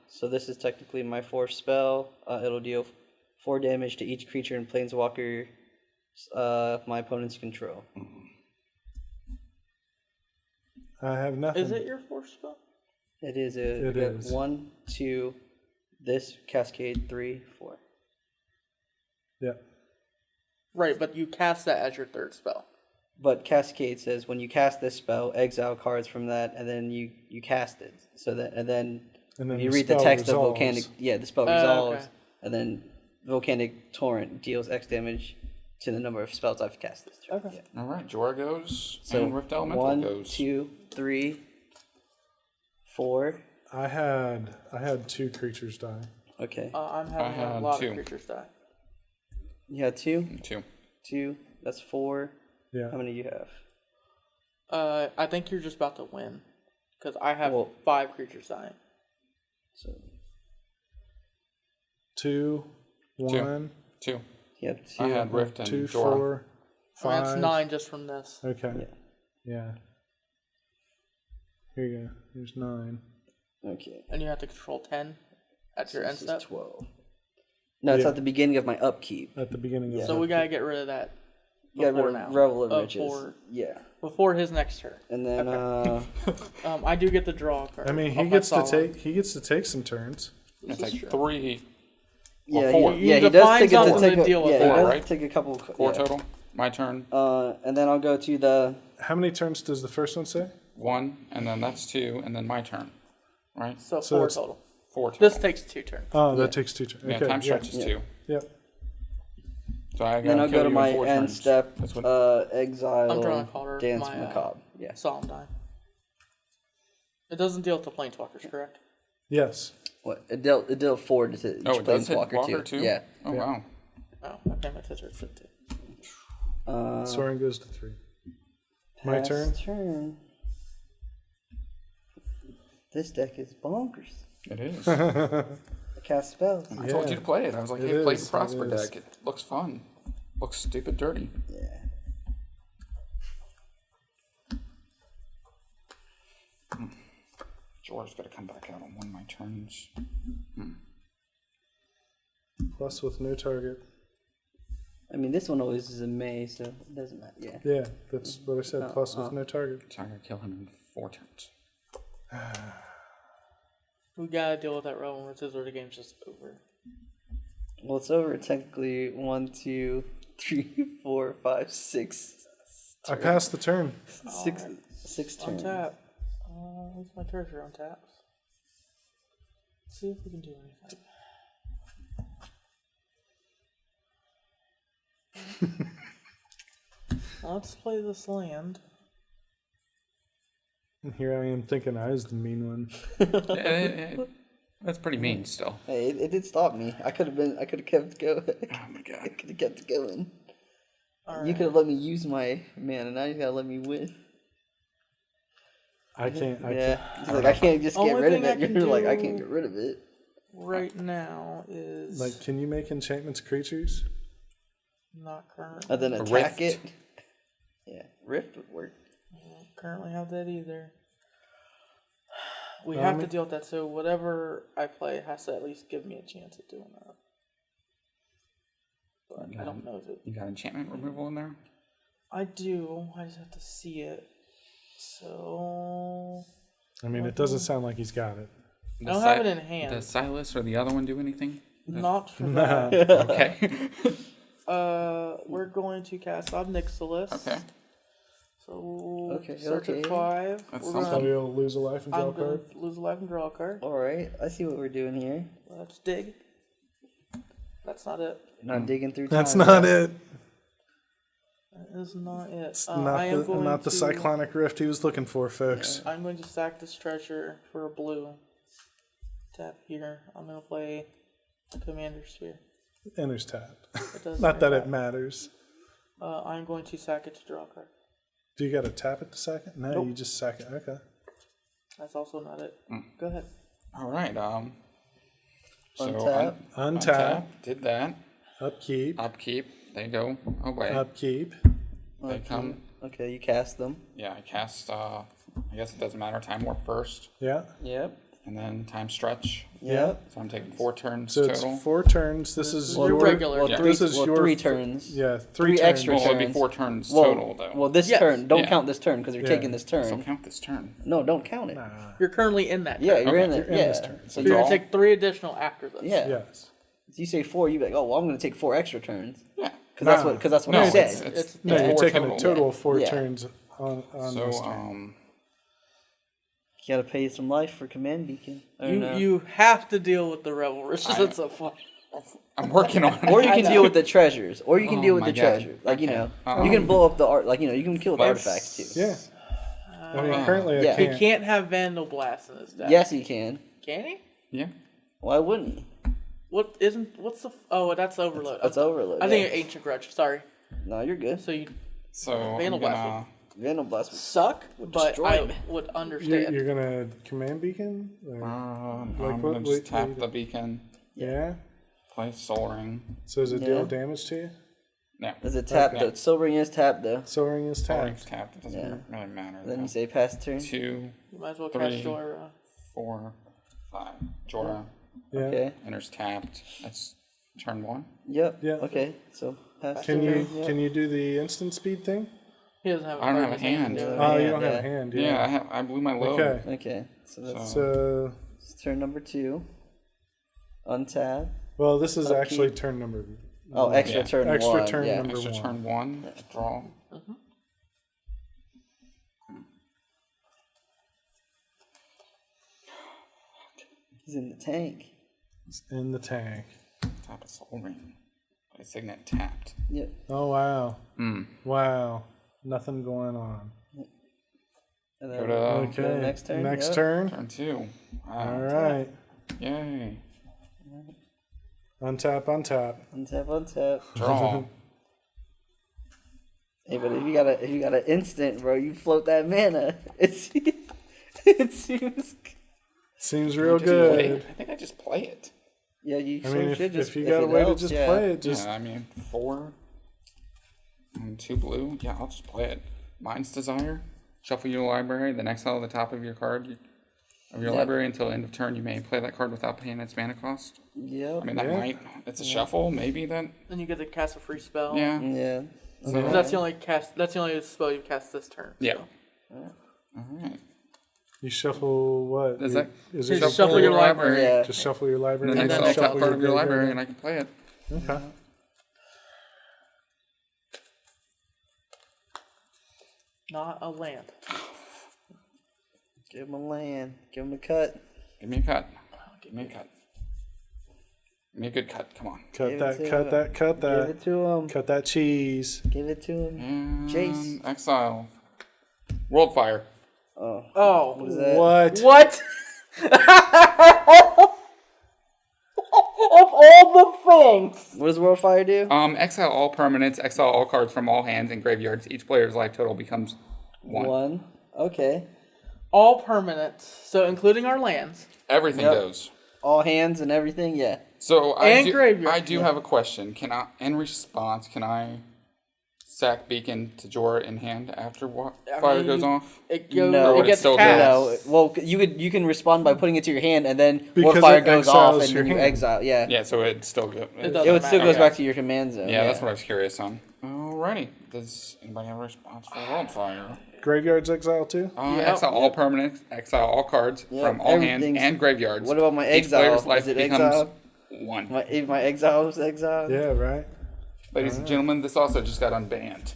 so this is technically my 4th spell. It'll deal 4 damage to each creature and planeswalker my opponent's control. I have nothing. Is it your 4th spell? It is It is. 1, 2, this Cascade 3, 4. Yeah. Right, but you cast that as your 3rd spell. But Cascade says when you cast this spell, exile cards from that, and then you cast it. So that and then you read the spell text resolves. of Volcanic. Yeah, the spell resolves, okay. and then Volcanic Torrent deals X damage to the number of spells I've cast this turn. Okay. Yeah. All right, Jhoira goes, So and Rift Elemental 1, goes. 2, 3, 4. I had 2 creatures die. Okay. I'm having a had lot 2. of creatures die. You had 2. 2. 2. That's 4. Yeah. How many do you have? I think you're just about to win. Because I have Well- 5 creatures dying. So 2, 1, 2. you have 2. I had Rift and 2, Jhoira. 4, 5. And that's 9 just from this. Okay. Yeah. Here you go. There's 9. Okay. And you have to control 10 at your So end this step. is 12. No, it's Yeah. at the beginning of my upkeep. At the beginning of So the we gotta get rid of that Yeah, before now. Revel of Riches. Before, Yeah. before his next turn. And then I do get the draw card. I mean, off he my gets to Solemn. take some turns. It's This is like true. 3, yeah, four. he, yeah, he does define take something a to take a, deal with yeah, that. he does right? take a couple 4 yeah. total. My turn. And then I'll go to the How many turns does the first one say? 1, and then that's 2, and then my turn. Right? So So 4 it's total. 4 turns. This takes 2 turns. Oh, that takes 2 turns. Yeah, Okay, time stretch is 2. Yep. So I Then gotta I'll kill go to you my in 4 end turns. step, That's what. exile, I'm drawing a card. dance my, macabre. Yeah. Solemn Die. It doesn't deal with the planeswalkers, correct? Yes. What? It dealt 4 to each Oh, it does hit planeswalker Walker too. too? Yeah. Oh, wow. Oh, okay, my tits are fit too. Soaring goes to 3. My turn? Turn. This deck is bonkers. It is. I cast spells. I told you to play it. I was like, It hey, play is, the Prosper it is. deck. It looks fun. Looks stupid dirty. Yeah. Jhoira's got to come back out on one of my turns. Plus with no target. I mean, this one always is a May, so it doesn't matter. Yeah. Yeah, that's what I said. Plus with no target. So I'm going to kill him in 4 turns. We gotta deal with that Realm Riches or the game's just over. Well, it's over technically 1, 2, 3, 4, 5, 6. I passed the turn. Six turns. Untap. What's my treasure on taps? Let's see if we can do anything. Let's play this land. And here I am thinking I was the mean one. That's pretty mean still. Hey, it did stop me. I could have kept going. Oh my I god. could have kept going. All You right. could have let me use my mana. Now you gotta let me win. I can't. Yeah. He's like, I can't just get Only rid of thing I it. can You're like, I do- can't get rid of it. Right now is Like, can you make enchantments creatures? not current. And then A attack rift. it. Yeah, rift would work. Don't currently have that either. We have to deal with that, so whatever I play has to at least give me a chance at doing that. But I don't know if it. You got enchantment removal in there? I do. I just have to see it. So I mean, it doesn't sound like he's got it. I don't have it in hand. Does Silas or the other one do anything? Not for that. Okay. We're going to cast Obnixilis. Okay. So Okay, search okay. at 5. That's We're something. So gonna, you'll lose a life and draw a I'm gonna card. lose a life and draw a card. Alright, I see what we're doing here. Let's dig. That's not it. Not digging through time. That's not it. That is not it. It's I am going not the to, cyclonic rift he was looking for, folks. I'm going to sack this treasure for a blue. Tap here. I'm going to play a Commander Sphere. Enters tapped. It does Not that enter it matters. I'm going to sack it to draw a card. Do you got to tap it to sack it? No, Nope. you just sack it. Okay. That's also not it. Go ahead. All right. So Untap. Untap. Did that. Upkeep. Upkeep. They go away. Upkeep. They come. Okay, you cast them. Yeah, I cast. I guess it doesn't matter. Time warp first, Yeah. Yep. and then time stretch. Yep. So I'm taking 4 turns So total. it's 4 turns. This is your your regular. Well, Yeah. three, This is well, your 3 turns. Yeah, Three turns. extra Well, it'd be turns. 4 turns Well, total, though. Well, this Yes. turn. Don't Yeah. count this turn because you're Yeah. taking this so turn. count this turn. No, don't count it. You're currently in that. Yeah, turn. you're in Okay. it. You're in Yeah. this turn. So You're going Draw. to take 3 additional after this. yeah. Yes. If you say 4, you'd be like, oh, well, I'm going to take 4 extra turns. Yeah. Because Nah. that's what No, I said. it's No, you're 4 taking total. a total of 4 Yeah. turns on So this turn. You got to pay some life for Command Beacon. Or no. You have to deal with the Rebel Riches. That's so fun. I'm working on it. Or you I can know. deal with the treasures. Or you can Oh deal with my the God. treasure. Like, you Okay. know, you can blow up the art. Like, you know, you can kill the Let's- artifacts too. Yeah. I mean, currently Yeah. I He can't. can't have Vandal Blast in his deck. Yes, he can. Can he? Yeah. Why wouldn't he? What's the? Oh, that's Overload. That's Overload. I think yeah. it's Ancient Grudge. Sorry. No, you're good. So you So Vandal I'm Blast gonna. Vandal Blast was suck, but destroy I him. would You're, understand. you're gonna command beacon? Or- I'm Like gonna what- just wait, tap wait. the beacon. yeah. Play Soul Ring. So does it Yeah. deal damage to you? Yeah. Is it tapped? Okay. The Sobering is tapped though. Soaring is Soul tapped. Ring's tapped. It doesn't Yeah. really matter. Then though. you say pass turn. 2, You might as well 3. cast Jhoira. 4, 5. Jhoira Yeah. Okay. enters tapped. That's turn 1. Yep. Yeah. Okay. So pass Can turn. you Yep. can you do the instant speed thing? He doesn't have. I don't card have a in his hand. to do it. Oh, you Yeah, don't have yeah. a hand. Yeah, I blew my load. Okay. Okay. So that's So turn number 2. Untap. well, this is Upkeep. actually turn number. Oh, extra Yeah. turn Extra 1. turn yeah. number- Extra 1. turn 1. Draw. He's in the tank. It's in the tank. Tap a Soul Ring. Play Signet tapped. Yep. Oh, wow. Wow. Nothing going on. And Go then to Okay. next turn. Next Yep. turn. turn 2. Wow. All right. Yay. Untap, untap. Untap. Draw. Hey, but if you got an instant, bro, you float that mana. It seems. Seems real Just play good. it. I think I just play it. Yeah, you I mean, should just. if you if got a it way helps, to just yeah. play it, just Yeah, I mean, 4 and 2 blue. Yeah, I'll just play it. Mind's Desire. Shuffle your library. Then exile the top of your card of your library until end of turn. You may play that card without paying its mana cost. Yep. I mean, that Yeah. might. It's a shuffle. Maybe that. Then you get to cast a free spell. Yeah. Yeah. So, That's the only spell you cast this turn. yeah. So. All right. you shuffle what? Does that Is Just it shuffle your library. Yeah. Just shuffle your library. And then then exile the top shuffle part of your graveyard. library, and I can play it. Okay. Not a land. Give him a land. Give him a cut. Give me a cut. Give me a cut. Give me a good cut. Come on. Cut Give it that, to cut him. that, cut Give that. it to him. Cut that cheese. Give it to him. And Chase. exile. Worldfire. Oh. Oh. What is that? What? What? Of all the things. What does Worldfire do? Exile all permanents. Exile all cards from all hands and graveyards. Each player's life total becomes 1. Okay. All permanents. So including our lands. Everything Yep. goes. All hands and everything. Yeah. So And graveyard. I do have a question. Can I, in response, can I sack Beacon to Jhoira in hand after fire goes off? It goes. No. It Would it gets still cast. No. Well, you can respond by putting it to your hand, and then Because Warfire it goes off, exiles and your then you hand. exile. Yeah. Yeah, so it still goes. doesn't It would still matter. goes back to your command zone. Yeah, that's what I was curious on. Alrighty. Does anybody have a response for Worldfire? Graveyard's exile too? Yep. Exile all permanents, exile all cards Yep, from all hands everything's- and graveyards. What about my Each exile? player's life Is it becomes exile? 1. My exile was exile. Yeah, right. Ladies and gentlemen, this also just got unbanned.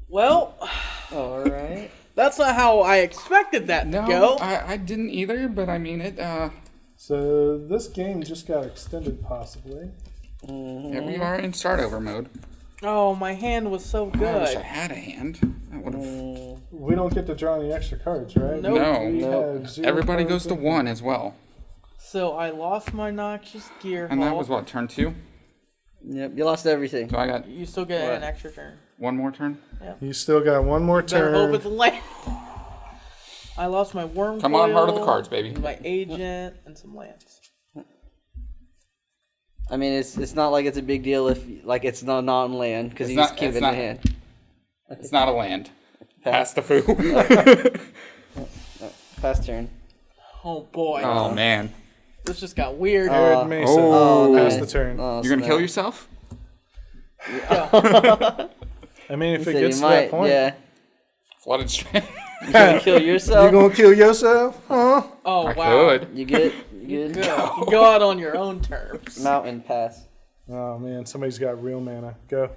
Well, All right. that's not how I expected that to No, go. I didn't either, but I mean it. So this game just got extended, possibly. Yeah, we are in start over mode. Oh, my hand was so I wish I good. had a hand. That would have. We don't get to draw any extra cards, right? Nope. No. We Nope. have 0 Everybody cards goes to in. 1 as well. So I lost my Noxious Gear. And that was what, turn 2? Yep. You lost everything. So I got You still get What? an extra turn. one more turn. You still got one more Better hope turn. it's land. I lost my Worm. Come on, heart of the Coil, cards, baby. My Agent and some lands. I mean, it's not like it's a big deal if like it's not on land because you It's just not- keep it's it in not- your hand. It's not a land. Pass the foo. Pass turn. Oh boy, Oh, man. this just got weird. Jared Mesa. Oh. Pass nice. the turn. Oh, You're going to snap. kill yourself? Go. I mean, if He it said gets you to might. that point, Yeah. Flooded Strand. You gonna kill you yourself? gonna kill yourself? Huh? Oh I wow. could. You good? You good? You go out on your own terms. Mountain pass. Oh man, somebody's got real mana. Go.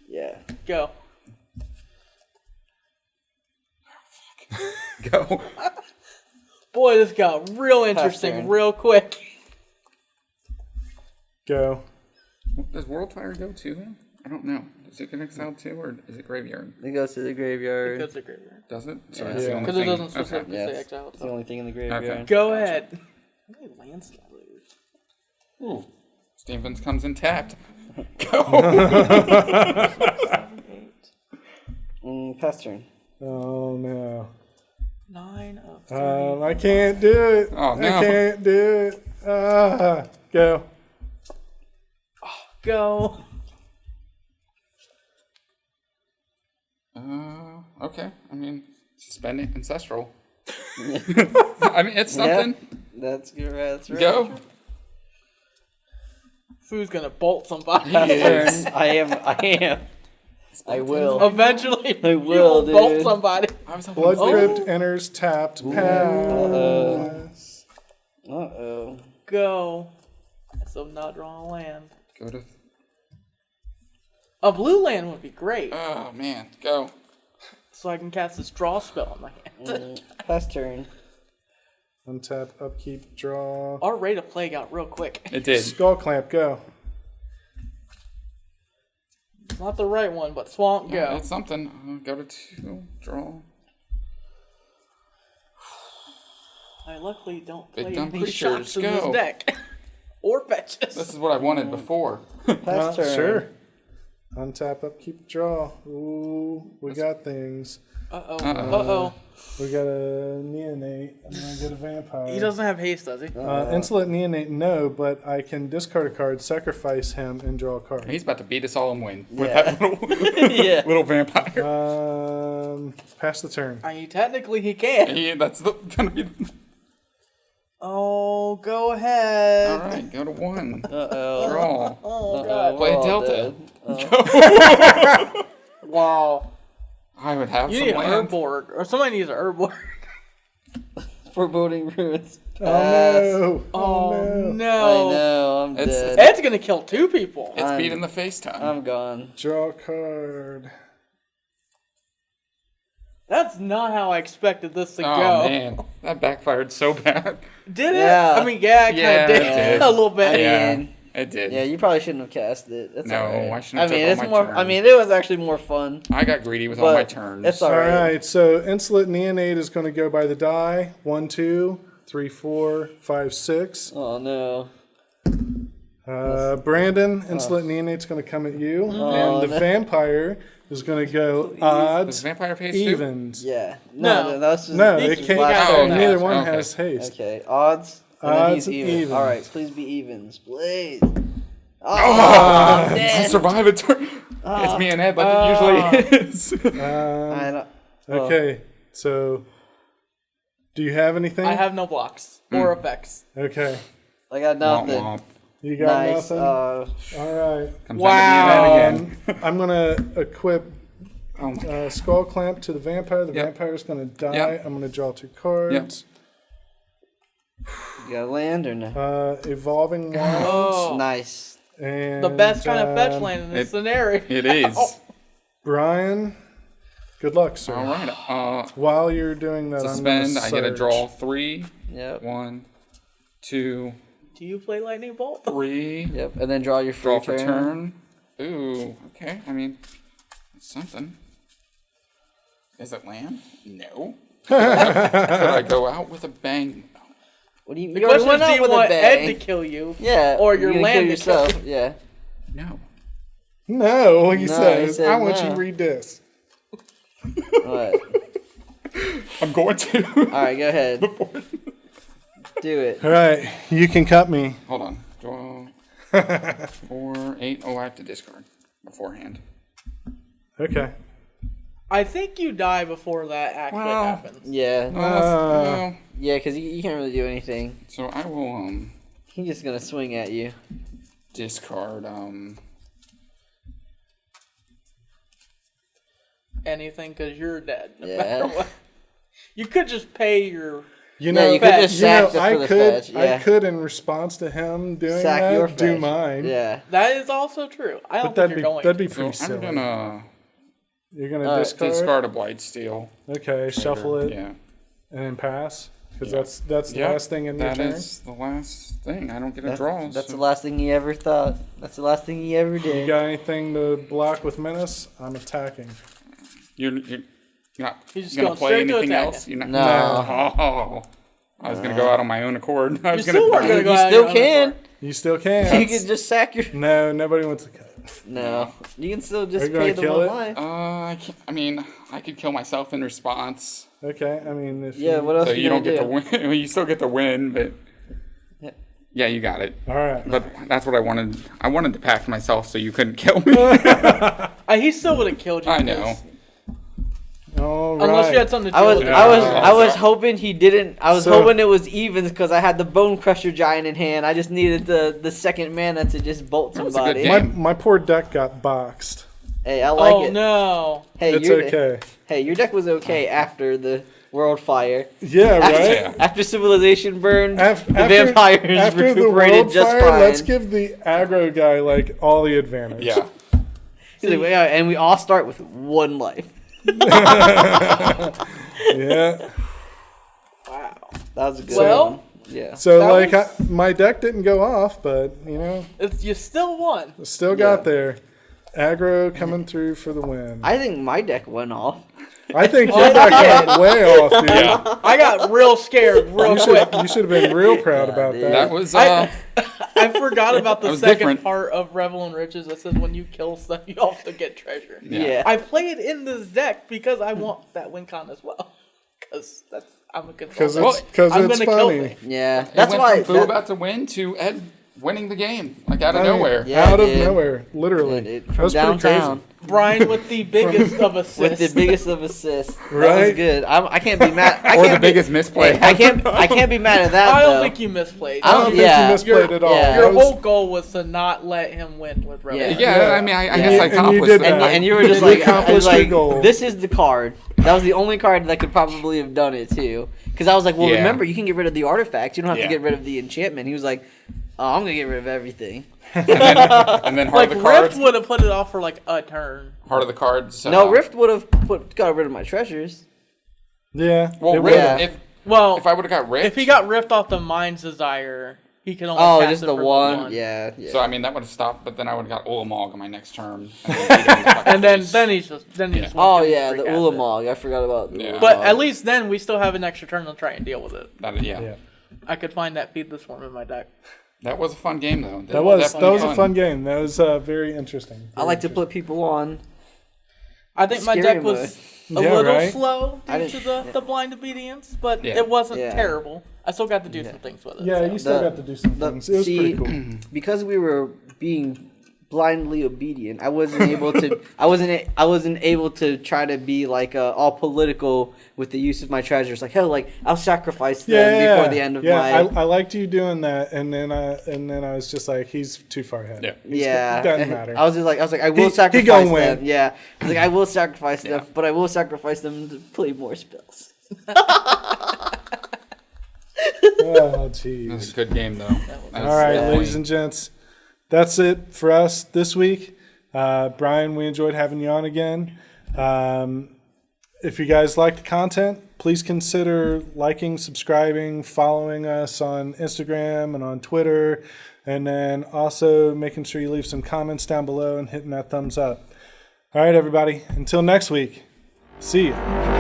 Yeah. Go. Go. Boy, this got real interesting turn. real quick. Go. Does Worldfire go to him? I don't know. Does it get exiled too, or is it graveyard? It goes to the graveyard. Goes to graveyard. Does it? So Yeah. that's the Yeah. only Because it thing. doesn't Okay. specifically Yeah, say it's exile. the only thing in the graveyard. Go ahead. How many lands did I lose? Ooh. Stevens comes in tapped. Go. 7, 8, Pass turn. Oh no. 9 of 3. I can't do it. Oh, no. I can't do it. Go. Go. Okay. I mean, suspend it ancestral. I mean, it's something. Yeah, that's good. That's right. Go. Who's gonna bolt somebody? Pass turn. I am. I will. Eventually, I you will, bolt dude. somebody. I was hoping Blood Oh. Crypt enters tapped. Pass. Uh-oh. Go. So I'm not drawing a land. go to. A blue land would be great, Oh man, go. so I can cast this draw spell on my hand. Pass turn. Untap, upkeep, draw. Our rate of play got real quick. It did. Skull Clamp, go. Not the right one, but Swamp, go. Yeah, it's something. Go to 2, draw. I luckily don't Big play dumb any creatures, shots in go. this deck. Or fetches. This is what I wanted before. Pass turn. Sure. Untap, upkeep, draw. Ooh, we got things. Uh-oh. Uh-oh. We got a Neonate. I'm going to get a Vampire. He doesn't have haste, does he? Insolent Neonate, no, but I can discard a card, sacrifice him, and draw a card. He's about to beat us all and win with Yeah. that little, Yeah. little vampire. Pass the turn. I mean, technically he can. Yeah, that's gonna be. Oh, go ahead. All right, go to 1. Uh-oh. Draw. Oh, God. Play We're all Delta. dead. Wow. I would have You some need a herb land. board. Or somebody needs a herb board. Foreboding Ruins. Oh, Pass. no. Oh, no. no. I know, I'm It's- dead. Ed's going to kill 2 people. It's beat in the face time. I'm gone. Draw a card. That's not how I expected this to Oh go. man, that backfired so bad. Did it? Yeah. I mean, yeah, it kind Yeah, of it did. did. A little bit. Yeah, mean, it did. Yeah, you probably shouldn't have cast it. That's No, all right. I shouldn't have I mean, took it's all my more. turns. I mean, it was actually more fun. I got greedy with all my But turns. it's all All right. right, so Insolent Neonate is going to go by the die. 1, 2, 3, 4, 5, 6. Oh no. Brandon, Insolent Neonate's going to come at you. Oh, and the no. Vampire is going to go Does odds, vampire face too? evens. Yeah. No. No, that's just No, These it are can't. last Oh, turn. neither Okay. one has haste. okay. Odds. And then Odds he's and even. evens. All right, please be evens, please. Oh, I dead. survive a turn. It's me and Ed, like it usually is. I know. Okay, so do you have anything? I have no blocks or effects. Okay, I got Womp nothing. womp. you got Nice. nothing. All right, Comes Wow. down to me and Ed again. I'm gonna equip Oh my Skull Clamp to the Vampire. The Yep. Vampire is gonna die. Yep. I'm gonna draw 2 cards. You got land or no? Evolving Wilds. Oh, Nice. And the best kind of fetch land in this scenario. It is. Brian, good luck, sir. All right. While you're doing that, Suspend. I'm I gonna get a draw 3. Yep. 1, 2, Do you play Lightning Bolt? 3. Yep. And then draw your free Draw for turn. turn. Ooh. Okay. I mean, it's something. Is it land? No. Could I go out with a bang? What do you? The You already question is, went do out you with a want Ed bang. to kill you? Yeah. or you're your gonna land kill to kill yourself? Yeah. No. No, he No, says. he said I want you no. to read this. What? I'm going to. All right, go ahead. Do it. All right, you can cut me. Hold on. Draw 4, 8. Oh, I have to discard beforehand. Okay. I think you die before that actually Well, happens. Yeah. Well, Yeah, because you can't really do anything. so I will He's just gonna swing at you. discard Anything because you're dead. No Yeah. matter what. You could just pay your. You know, Yeah, you could just you know, sack just I for the could, fetch. Yeah. I could, in response to him doing Sack that, your do fetch. mine. Yeah. That is also true. I don't But think you're going. that'd be so pretty I'm silly. gonna You're gonna discard. discard a blight steel. Okay, shuffle it Yeah. and then pass because Yeah. that's the Yep, last thing in your That turn. is the last thing. I don't get a That's, draw. that's so- the last thing he ever thought. That's the last thing he ever You did. got anything to block with menace? I'm attacking. You're not He's just gonna going play straight to anything attack. else? You're not, No. Oh. I was gonna go out on my own accord. I was You still weren't gonna You go out still your own can. accord. You still can. You can just sack your. No, nobody wants to cut. No. You can still Are just you gonna pay the kill one it? life. I can't, I mean, I could kill myself in response. Okay, I mean, if Yeah, you, what else So are you you don't gonna get do? to win. Well, you still get to win, but Yeah. yeah, you got it. all right. But that's what I wanted. I wanted to pack myself so you couldn't kill me. He still would have killed you. I know. because- All right. Unless you had something to I deal was, with. I was hoping he didn't. I was So- hoping it was evens because I had the Bone Crusher Giant in hand. I just needed the second mana to just bolt was a good somebody. game. My poor deck got boxed. Hey, I like Oh it. no! Hey, It's your okay. Hey, your deck was okay after the World Fire. Yeah, right. Yeah. After Civilization burned, After, the vampires after the recuperated world just fire, fine. let's give the aggro guy like all the advantage. Yeah. He's like, "Yeah," and we all start with one life. Yeah. Wow. That was a good Well, one. Yeah. So That like was- my deck didn't go off, but You still won. still got there. Aggro coming through for the win. I think my deck went off. I think your deck went way off, dude. Yeah, I got real scared real quick. You should have been real proud about dude. that. that was I forgot about the was second different. part of Revel in Riches that says when you kill stuff, you also get treasure. Yeah. I play it in this deck because I want that win con as well. Because I'm a Because consultant. Well, it's I'm gonna kill funny. things. Yeah. It That's went why. from Boo about to win to Ed winning the game, like out of I mean, nowhere. Yeah, out of dude. nowhere, literally. Dude, That from was pretty downtown. crazy. Brian with the biggest of assists. With the biggest of assists. That was Right? good. I can't be mad. I Or can't the biggest misplay. I can't be mad at that. I don't though. think you misplayed. I don't think yeah. you misplayed at all. yeah. Your That was- whole goal was to not let him win with Revel. Yeah. Yeah, I mean, I Yeah. guess I And you accomplished did that. that. And you were just You like, I was accomplished your like, goal. this is the card. That was the only card that could probably have done it too. Because I was like, well, Yeah. remember, you can get rid of the artifact. You don't have Yeah. to get rid of the enchantment. He was like, oh, I'm gonna get rid of everything. and then heart Like of the cards. Rift would have put it off for like a turn. Heart of the cards. No, Rift would have got rid of my treasures. Yeah. Well, it Rift, would've. if Well, I would have got Rift, if he got Rift off the Mind's Desire, he can only Oh, cast just it the for one. Yeah. so I mean that would have stopped. But then I would have got Ulamog on my next turn. And then, beat him with fucking And then face. he's just Yeah. Oh yeah, the recast it. Ulamog. I forgot about. The Yeah. But Ulamog. at least then we still have an extra turn to try and deal with it. Yeah. Yeah. I could find that feed this form in my deck. That was a fun game though. That was definitely a fun game. That was very interesting. I like to put people on. I think my Scary deck was a Yeah, little right? slow I due didn't- to the blind obedience, but Yeah. it wasn't Yeah. terrible. I still got to do some things with it. Yeah, so. you still The- got to do some the- things. It was see, pretty cool. Because we were being blindly obedient. I wasn't able to. I wasn't able to try to be like all political with the use of my treasures. Like hell, like I'll sacrifice them before the end of my. I liked you doing that, and then I was just like, he's too far ahead. Yeah. Yeah, it doesn't matter. I was like, I will He sacrifice gonna them. win. Yeah, I was like, I will sacrifice them, Yeah. but I will sacrifice them to play more spells. Oh, It was jeez. a good game though. All right, ladies and gents, that's it for us this week. Brian, we enjoyed having you on again. If you guys like the content, please consider liking, subscribing, following us on Instagram and on Twitter, and then also making sure you leave some comments down below and hitting that thumbs up. All right, everybody. Until next week, see you.